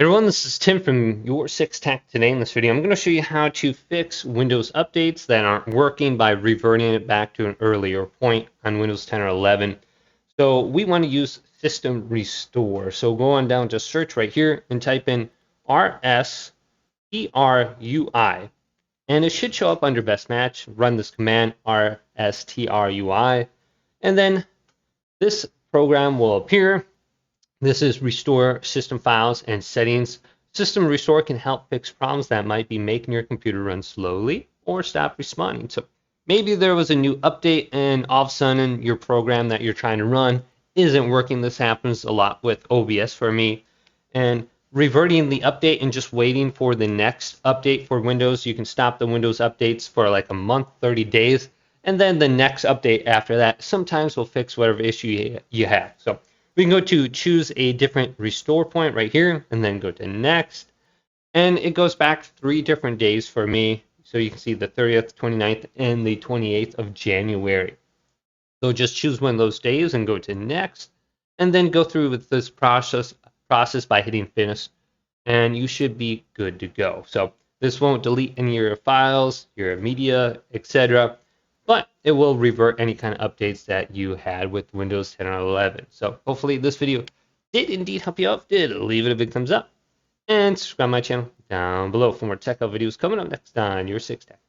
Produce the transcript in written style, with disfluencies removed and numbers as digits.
Hey everyone, this is Tim from YourSixTech. Today in this video, I'm going to show you how to fix Windows updates that aren't working by reverting it back to an earlier point on Windows 10 or 11. So we want to use System Restore. So go on down to search right here and type in rstrui, and it should show up under Best Match. Run this command rstrui, and then this program will appear. This is Restore System Files and Settings. System Restore can help fix problems that might be making your computer run slowly or stop responding. So maybe there was a new update and all of a sudden your program that you're trying to run isn't working. This happens a lot with OBS for me. And reverting the update and just waiting for the next update for Windows, you can stop the Windows updates for like a month, 30 days, and then the next update after that sometimes will fix whatever issue you have. So we can go to choose a different restore point right here and then go to next. And it goes back 3 different days for me. So you can see the 30th, 29th, and the 28th of January. So just choose one of those days and go to next. And then go through with this process by hitting finish. And you should be good to go. So this won't delete any of your files, your media, etc. But it will revert any kind of updates that you had with Windows 10 or 11. So hopefully this video did indeed help you out. If it did, leave it a big thumbs up and subscribe to my channel down below for more tech videos coming up next on YourSixTech.